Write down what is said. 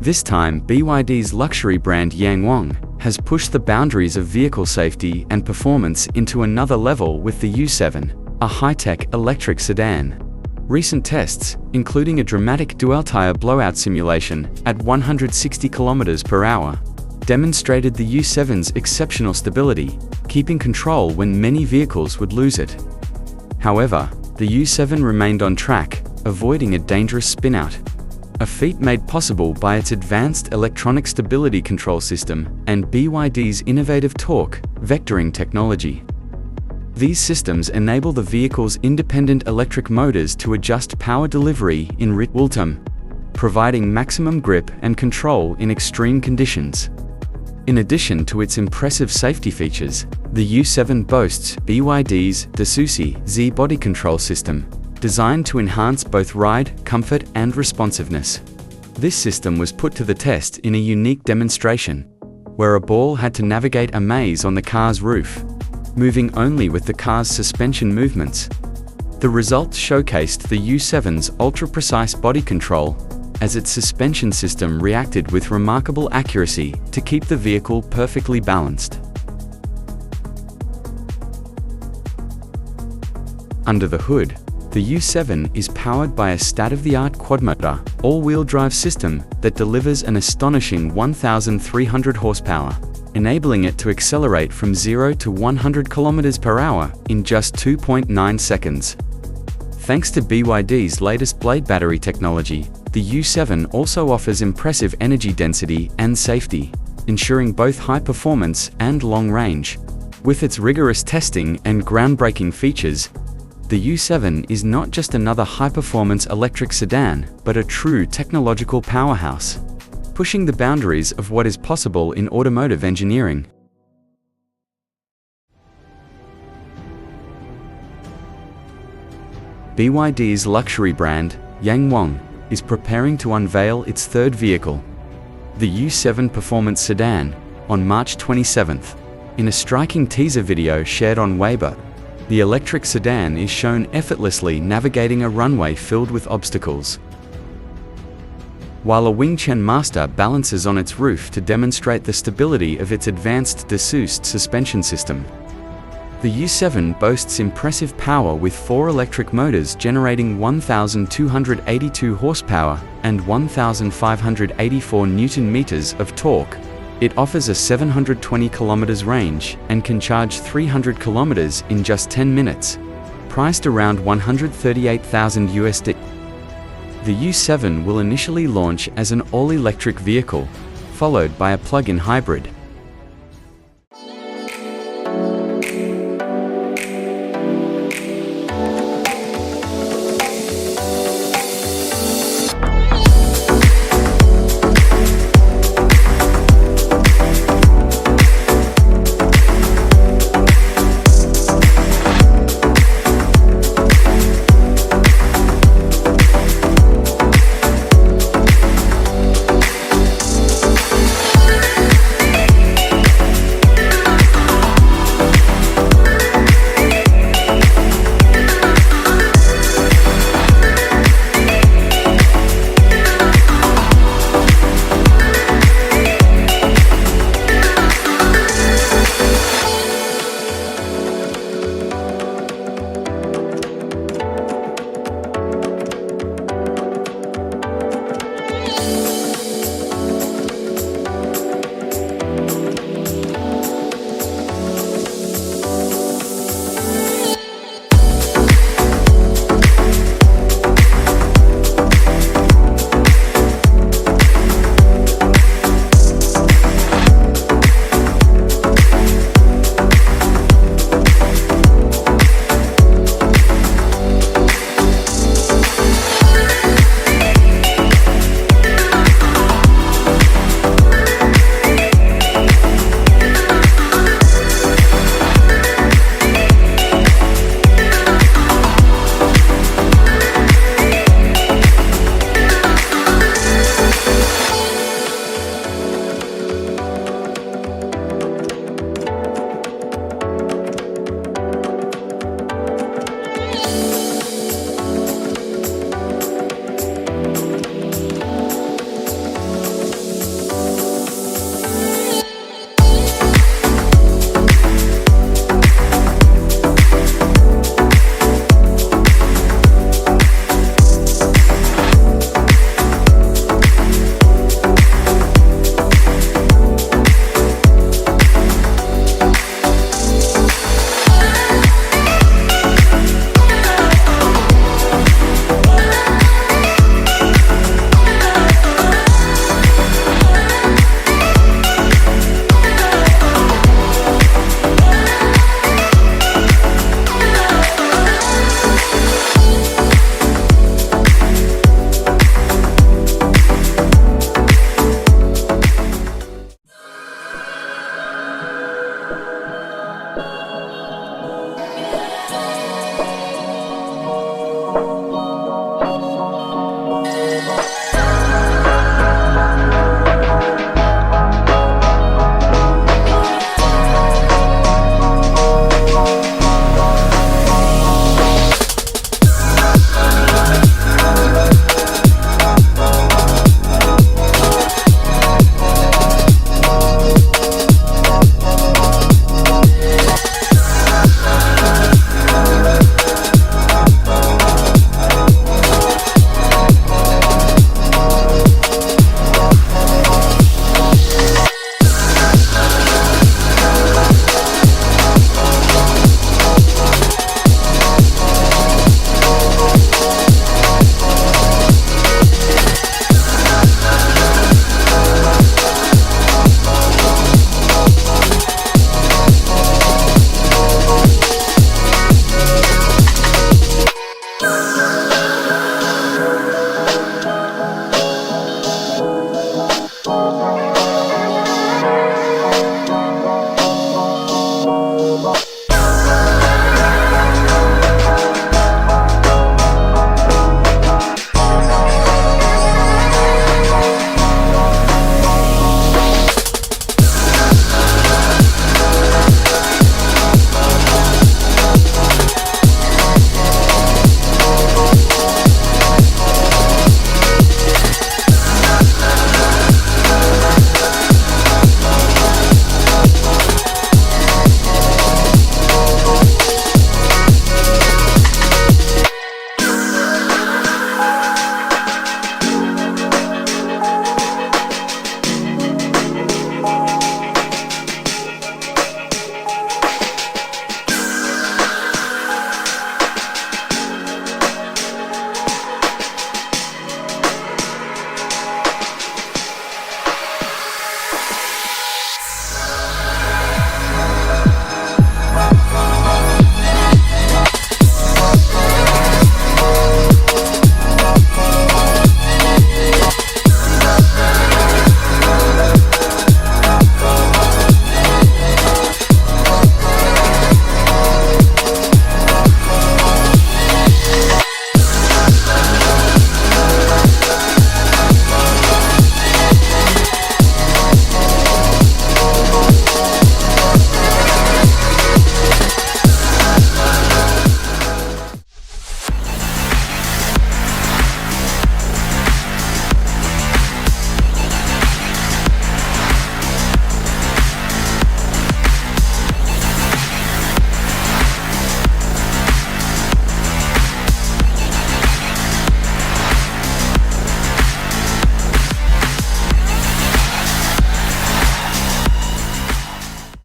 This time, BYD's luxury brand YangWang has pushed the boundaries of vehicle safety and performance into another level with the U7, a high-tech electric sedan. Recent tests, including a dramatic dual tire blowout simulation at 160 km/h, demonstrated the U7's exceptional stability, keeping control when many vehicles would lose it. However, the U7 remained on track, avoiding a dangerous spinout, a feat made possible by its advanced electronic stability control system and BYD's innovative torque vectoring technology. These systems enable the vehicle's independent electric motors to adjust power delivery in real time, providing maximum grip and control in extreme conditions. In addition to its impressive safety features, the U7 boasts BYD's Z body control system, designed to enhance both ride comfort and responsiveness. This system was put to the test in a unique demonstration, where a ball had to navigate a maze on the car's roof, moving only with the car's suspension movements. The results showcased the U7's ultra-precise body control, as its suspension system reacted with remarkable accuracy to keep the vehicle perfectly balanced. Under the hood, the U7 is powered by a state-of-the-art quad-motor, all-wheel drive system that delivers an astonishing 1,300 horsepower, enabling it to accelerate from 0 to 100 km/h in just 2.9 seconds. Thanks to BYD's latest blade battery technology, the U7 also offers impressive energy density and safety, ensuring both high performance and long range. With its rigorous testing and groundbreaking features, the U7 is not just another high-performance electric sedan, but a true technological powerhouse, pushing the boundaries of what is possible in automotive engineering. BYD's luxury brand, YangWang, is preparing to unveil its third vehicle, the U7 Performance Sedan, on March 27th. In a striking teaser video shared on Weibo, the electric sedan is shown effortlessly navigating a runway filled with obstacles, while a Wingchen master balances on its roof to demonstrate the stability of its advanced Dassault suspension system. The U7 boasts impressive power with 4 electric motors generating 1,282 horsepower and 1,584 Nm of torque. It offers a 720 km range and can charge 300 km in just 10 minutes, priced around $138,000. The U7 will initially launch as an all-electric vehicle, followed by a plug-in hybrid.